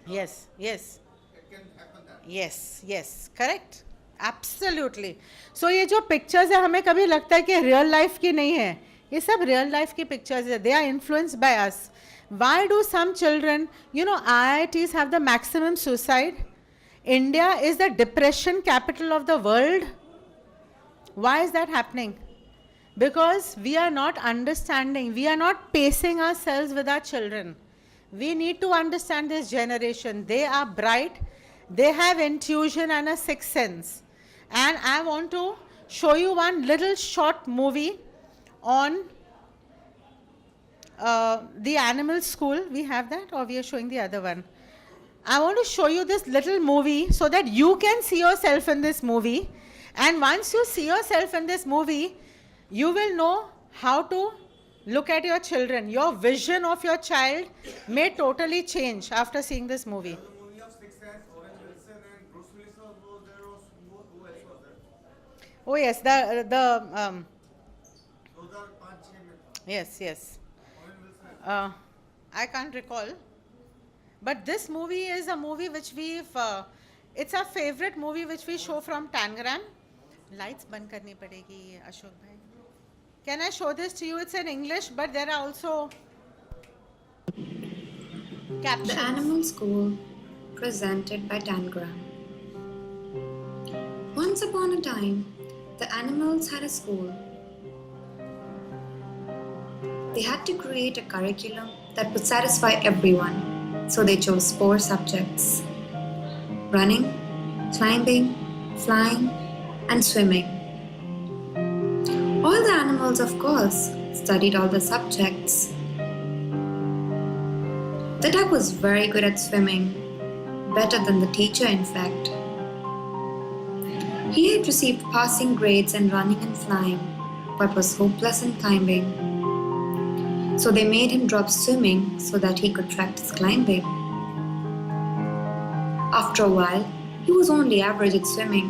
Yes, yes. It can happen that way. Yes, yes, correct. Absolutely. So ये जो pictures है हमें कभी लगता है कि रियल लाइफ की नहीं है, ये सब रियल लाइफ की पिक्चर्स है. They are influenced by us. Why do some children, IITs have the maximum suicide? India is the depression capital of the world. Why is that happening? Because we are not understanding, we are not pacing ourselves with our children. We need to understand this generation. They are bright, they have intuition and a sixth sense. And I want to show you one little short movie on the animal school. We have that, or we are showing the other one? I want to show you this little movie so that you can see yourself in this movie. And once you see yourself in this movie, you will know how to look at your children. Your vision of your child may totally change after seeing this movie. There was a movie of Sixth Sense, Owen Wilson and Bruce Willis was there. Was who else was there? Oh yes, the Those are 5-6 minutes. yes, yes. Owen Wilson and Uh, I can't recall, but this movie is a movie which we've. It's our favorite movie which we show from Tangram. Lights बंद करनी पड़ेगी अशोक भाई. Can I show this to you? It's in English, but there are also The captions. Animal School, presented by Tangram. Once upon a time, the animals had a school. They had to create a curriculum that would satisfy everyone, so they chose 4 subjects: running, climbing, flying, and swimming. All the animals, of course, studied all the subjects. The duck was very good at swimming, better than the teacher, in fact. He had received passing grades in running and flying, but was hopeless in climbing. So they made him drop swimming so that he could practice climbing. After a while, he was only average at swimming,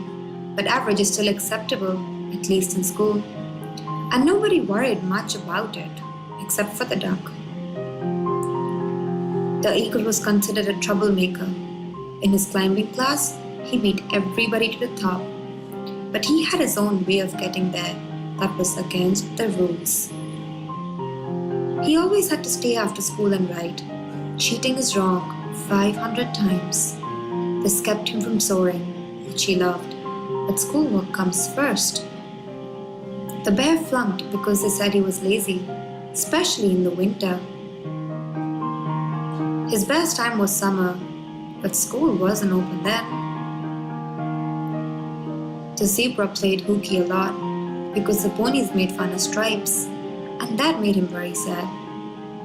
but average is still acceptable, at least in school. And nobody worried much about it, except for the duck. The eagle was considered a troublemaker. In his climbing class, he beat everybody to the top. But he had his own way of getting there that was against the rules. He always had to stay after school and write. Cheating is wrong 500 times. This kept him from soaring, which he loved. But schoolwork comes first. The bear flunked because they said he was lazy, especially in the winter. His best time was summer, but school wasn't open then. The zebra played hooky a lot because the ponies made fun of Stripes, and that made him very sad.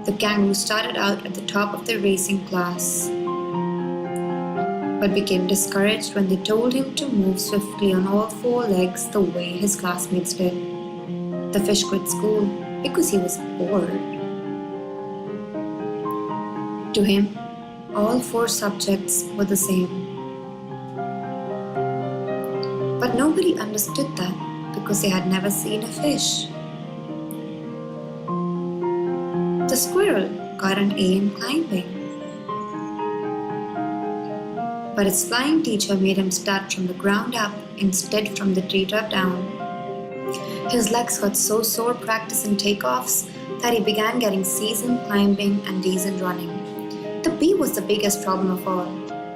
The kangaroo started out at the top of the racing class, but became discouraged when they told him to move swiftly on all 4 legs the way his classmates did. The fish quit school because he was bored. To him, all 4 subjects were the same. But nobody understood that because they had never seen a fish. The squirrel got an A in climbing, but his flying teacher made him start from the ground up instead from the treetop down. His legs got so sore practicing takeoffs that he began getting C's in climbing and D's in running. The bee was the biggest problem of all,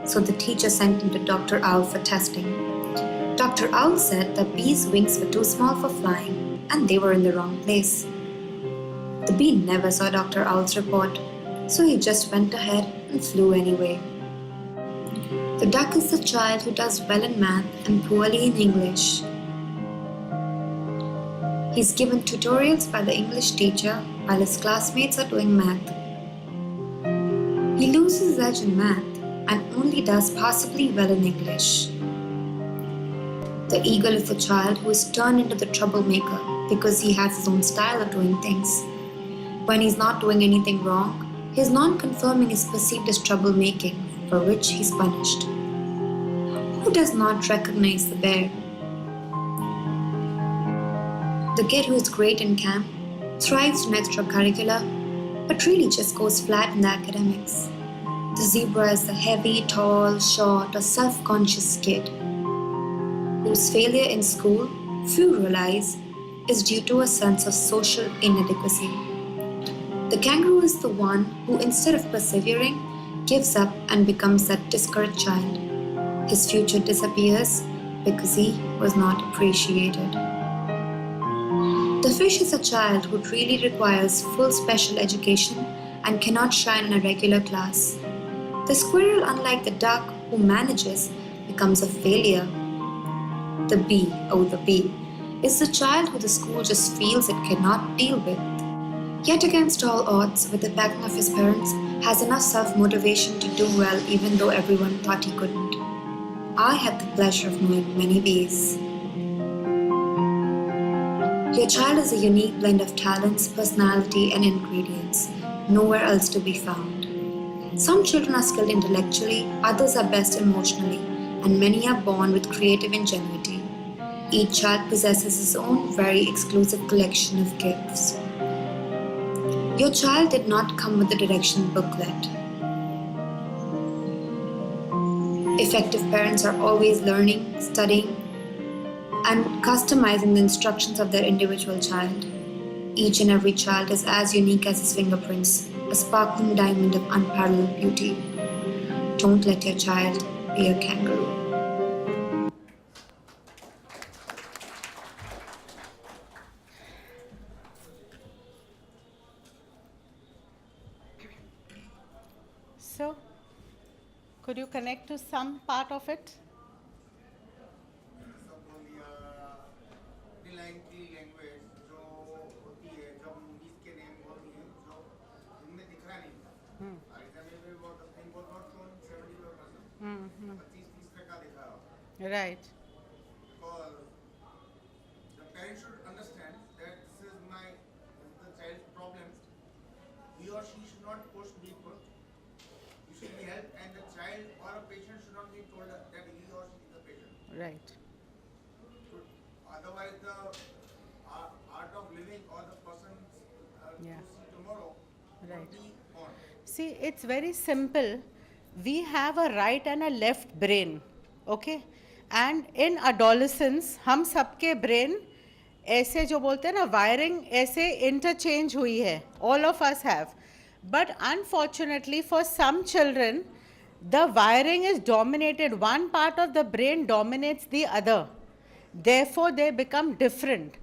so the teacher sent him to Dr. Owl for testing. Dr. Owl said that bees' wings were too small for flying and they were in the wrong place. The bee never saw Dr. Owl's report, so he just went ahead and flew anyway. The duck is the child who does well in math and poorly in English. He's given tutorials by the English teacher while his classmates are doing math. He loses his edge in math and only does passably well in English. The eagle is the child who is turned into the troublemaker because he has his own style of doing things. When he's not doing anything wrong, his non-conforming is perceived as troublemaking, for which he's punished. Who does not recognize the bear? The kid who is great in camp, thrives in extracurricular, but really just goes flat in the academics. The zebra is the heavy, tall, short, or self-conscious kid whose failure in school, few realize, is due to a sense of social inadequacy. The kangaroo is the one who, instead of persevering, gives up and becomes that discouraged child. His future disappears because he was not appreciated. The fish is a child who really requires full special education and cannot shine in a regular class. The squirrel, unlike the duck who manages, becomes a failure. The bee, is the child who the school just feels it cannot deal with. Yet against all odds, with the backing of his parents, has enough self-motivation to do well even though everyone thought he couldn't. I had the pleasure of knowing many bees. Your child is a unique blend of talents, personality, and ingredients, nowhere else to be found. Some children are skilled intellectually, others are best emotionally, and many are born with creative ingenuity. Each child possesses his own very exclusive collection of gifts. Your child did not come with a direction booklet. Effective parents are always learning, studying, and customizing the instructions of their individual child. Each and every child is as unique as his fingerprints, a sparkling diamond of unparalleled beauty. Don't let your child be a kangaroo. So, could you connect to some part of it? की language जो होती है जब movies के name होती है जो इनमें दिख रहा नहीं था एग्जाम्पल में वो थिंग वाज नॉट शोन 70% 25-30% दिखा Right. because the parent should understand that this is the child's problem. He or she should not push people. You should be helped, and the child or a patient should not be told that he or she is a patient. Right. Otherwise, the art of living or the person Yeah. to see tomorrow Right. will be gone. See, it's very simple. We have a right and a left brain, okay? And in adolescence, हम सबके brain ऐसे जो बोलते हैं ना wiring ऐसे interchange हुई है. All of us have. But unfortunately for some children, the wiring is dominated. One part of the brain dominates the other. Therefore, they become different.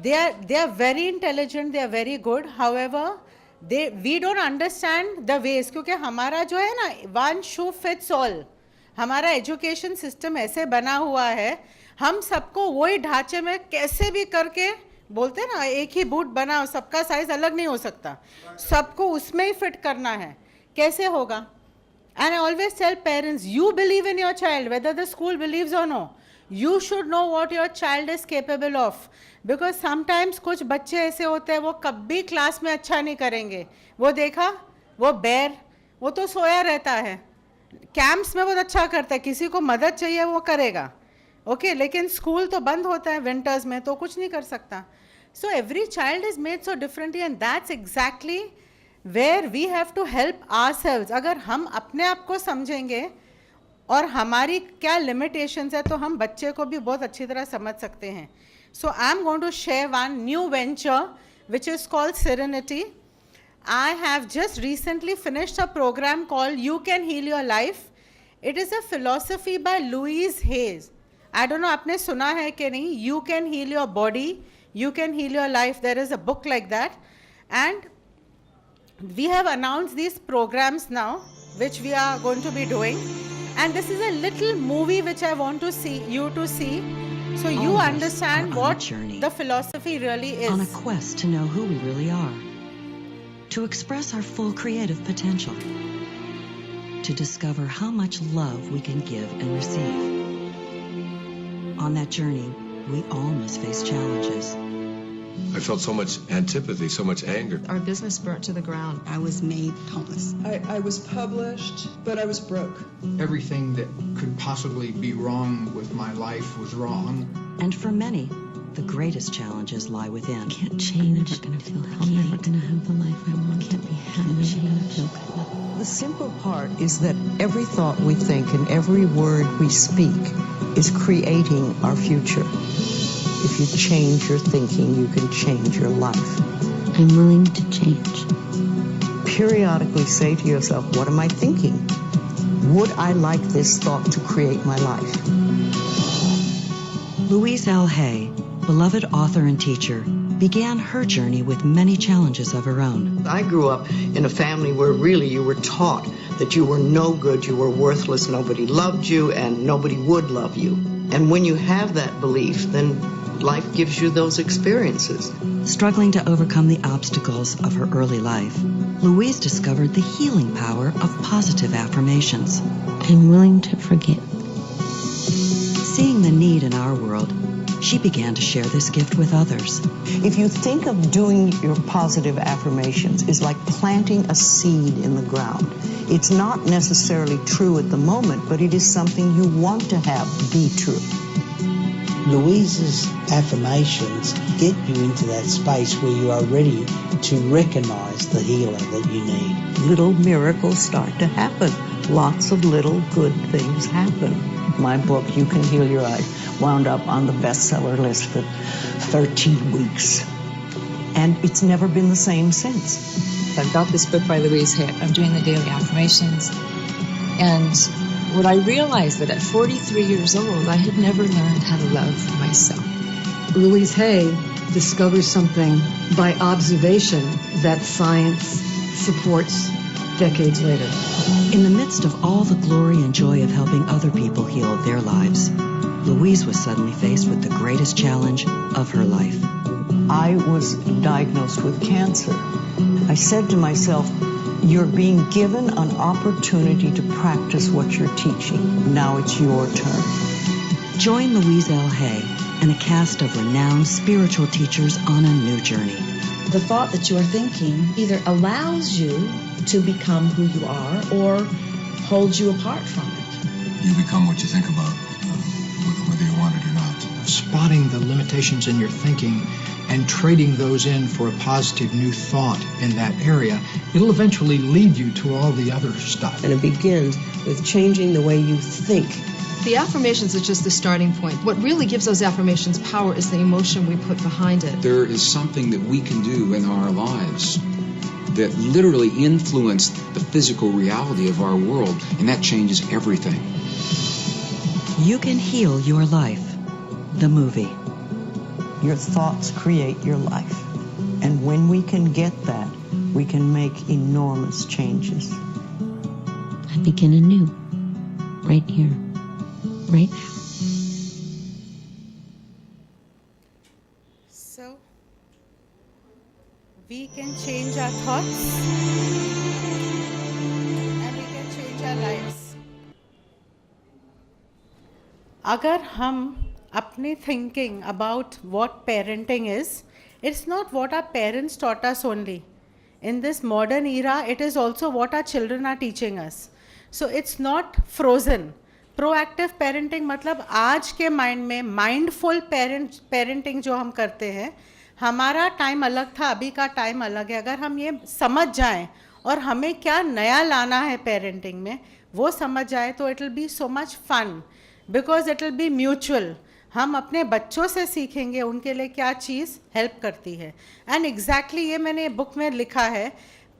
They are very intelligent, they are very good. However, we don't understand the ways क्योंकि हमारा जो है ना one shoe fits all. हमारा education system ऐसे बना हुआ है हम सबको वही ढांचे में कैसे भी करके बोलते हैं ना एक ही बूट बनाओ सबका साइज अलग नहीं हो सकता सबको उसमें ही फिट करना है कैसे होगा and I always tell parents you believe in your child whether the school believes और no you should know what your child is capable of because sometimes कुछ बच्चे ऐसे होते हैं वो कभी क्लास में अच्छा नहीं करेंगे वो देखा वो बैर वो तो सोया रहता है कैंप्स में बहुत अच्छा करता है किसी को मदद चाहिए वो करेगा ओके लेकिन स्कूल तो बंद होता है विंटर्स में तो कुछ नहीं कर सकता so every child is made so differently and that's exactly where we have to help ourselves अगर हम अपने आप को समझेंगे और हमारी क्या लिमिटेशंस है तो हम बच्चे को भी बहुत अच्छी तरह समझ सकते हैं so I am going to share one new venture which is called serenity I have just recently finished a program called You Can Heal Your Life. It is a philosophy by Louise Hayes. I don't know आपने सुना है कि नहीं You Can Heal Your Body, You Can Heal Your Life. There is a book like that. And we have announced these programs now, which we are going to be doing. And this is a little movie which I want to see you to see. So you understand what the philosophy really is. On a quest to know who we really are. To express our full creative potential, to discover how much love we can give and receive. On that journey, we all must face challenges. I felt so much antipathy, so much anger. Our business burnt to the ground. I was made homeless. I was published, but I was broke. Everything that could possibly be wrong with my life was wrong. And for many, the greatest challenges lie within. Can't change. I'm never gonna feel healthy. I'm never gonna have the life I want. Can't be happy. I'm never gonna feel good. The simple part is that every thought we think and every word we speak is creating our future. If you change your thinking, you can change your life. I'm willing to change. Periodically say to yourself, what am I thinking? Would I like this thought to create my life? Louise L. Hay, beloved author and teacher, began her journey with many challenges of her own. I grew up in a family where really you were taught that you were no good, you were worthless, nobody loved you, and nobody would love you. And when you have that belief, then life gives you those experiences. Struggling to overcome the obstacles of her early life, Louise discovered the healing power of positive affirmations. I'm willing to forgive. Seeing the need in our world, she began to share this gift with others. If you think of doing your positive affirmations is like planting a seed in the ground. It's not necessarily true at the moment, but it is something you want to have be true. Louise's affirmations get you into that space where you are ready to recognize the healer that you need. Little miracles start to happen. Lots of little good things happen. My book, You Can Heal Your Life, wound up on the bestseller list for 13 weeks. And it's never been the same since. I've got this book by Louise Hay. I'm doing the daily affirmations. And what I realized that at 43 years old, I had never learned how to love myself. Louise Hay discovers something by observation that science supports decades later. In the midst of all the glory and joy of helping other people heal their lives, Louise was suddenly faced with the greatest challenge of her life. I was diagnosed with cancer. I said to myself, you're being given an opportunity to practice what you're teaching. Now it's your turn. Join Louise L. Hay and a cast of renowned spiritual teachers on a new journey. The thought that you are thinking either allows you to become who you are or holds you apart from it. You become what you think about, whether you want it or not. Spotting the limitations in your thinking and trading those in for a positive new thought in that area, it'll eventually lead you to all the other stuff. And it begins with changing the way you think. The affirmations are just the starting point. What really gives those affirmations power is the emotion we put behind it. There is something that we can do in our lives that literally influence the physical reality of our world, and that changes everything. You Can Heal Your Life, the movie. Your thoughts create your life. And when we can get that, we can make enormous changes. I begin anew, right here, right now. So, we can change our thoughts and we can change our lives. अगर हम अपनी thinking about what parenting is, it's not what our parents taught us only. In this modern era, it is also what our children are teaching us. So it's not frozen. Proactive parenting मतलब आज के mind में mindful parenting जो हम करते हैं, हमारा time अलग था, अभी का टाइम अलग है. अगर हम ये समझ जाएं और हमें क्या नया लाना है पेरेंटिंग में, वो समझ जाए तो it will be so much fun, because it will be mutual. हम अपने बच्चों से सीखेंगे उनके लिए क्या चीज़ हेल्प करती है. एंड एग्जैक्टली ये मैंने बुक में लिखा है.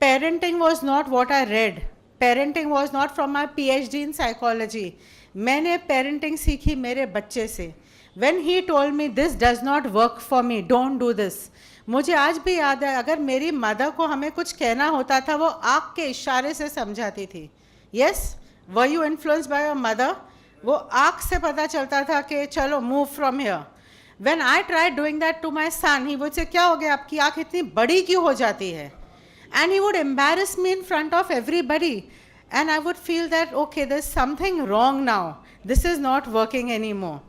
Parenting was not what I read, parenting was not from my PhD in psychology. मैंने पेरेंटिंग सीखी मेरे बच्चे से. When he told me this does not work for me, don't do this. मुझे आज भी याद है, अगर मेरी मदर को हमें कुछ कहना होता था वो आँख के इशारे से समझाती थी. Yes, were you influenced by your mother? वो आँख से पता चलता था कि चलो move from here. When I tried doing that to my son, he would say क्या हो गया, आपकी आँख इतनी बड़ी क्यों हो जाती है? And he would embarrass me in front of everybody. And I would feel that, okay, there's something wrong now. This is not working anymore.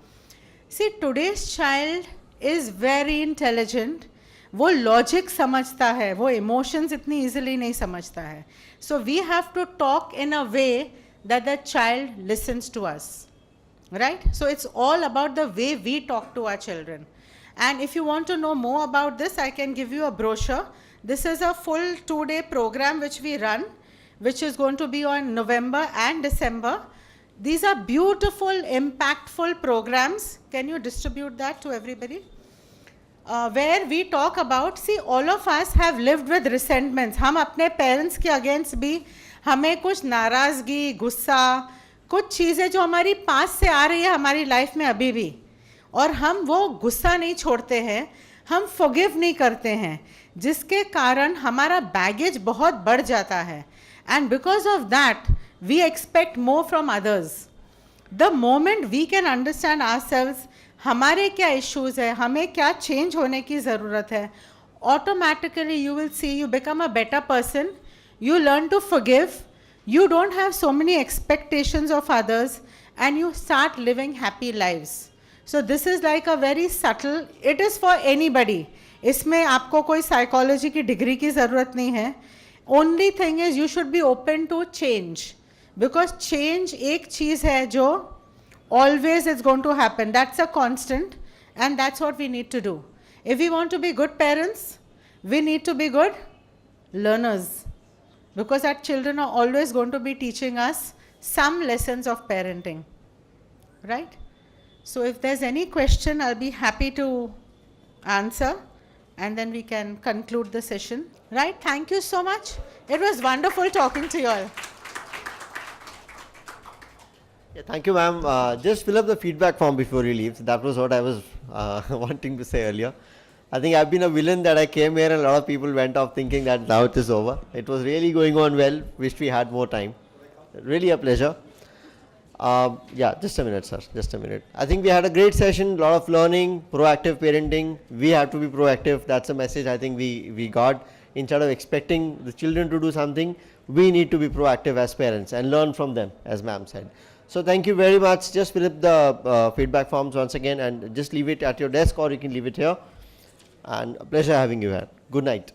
See, today's child is very intelligent. वो logic समझता है, वो emotions इतनी easily नहीं समझता है. So we have to talk in a way that the child listens to us, right? So it's all about the way we talk to our children. And if you want to know more about this, I can give you a brochure. This is a full 2-day program which we run, which is going to be on November and December. These are beautiful, impactful programs. Can you distribute that to everybody? Where we talk about, see, all of us have lived with resentments. हम अपने parents के against भी हमें कुछ नाराज़गी, गुस्सा, कुछ चीज़ें जो हमारी पास से आ रही है हमारी लाइफ में अभी भी, और हम वो गुस्सा नहीं छोड़ते हैं, हम forgive नहीं करते हैं, जिसके कारण हमारा baggage बहुत बढ़ जाता है. And because of that, we expect more from others. The moment we can understand ourselves, हमारे क्या issues है, हमें क्या change होने की ज़रूरत है, automatically you will see you become a better person, you learn to forgive, you don't have so many expectations of others, and you start living happy lives. So this is like a very subtle, it is for anybody. इसमें आपको कोई psychology की degree की ज़रूरत नहीं है. Only thing is you should be open to change. Because change एक चीज़ है जो always is going to happen. That's a constant, and that's what we need to do. If we want to be good parents, we need to be good learners. Because our children are always going to be teaching us some lessons of parenting. Right? So if there's any question, I'll be happy to answer, and then we can conclude the session. Right? Thank you so much. It was wonderful talking to you all. Yeah, thank you, ma'am. Just fill up the feedback form before you leave. That was what I was wanting to say earlier. I think I've been a villain that I came here and a lot of people went off thinking that now it is over. It was really going on well. Wished we had more time. Really a pleasure. Yeah, just a minute, sir. Just a minute. I think we had a great session, a lot of learning, proactive parenting. We have to be proactive. That's a message I think we got. Instead of expecting the children to do something, we need to be proactive as parents and learn from them, as ma'am said. So thank you very much. Just fill up the feedback forms once again and just leave it at your desk, or you can leave it here. And a pleasure having you here. Good night.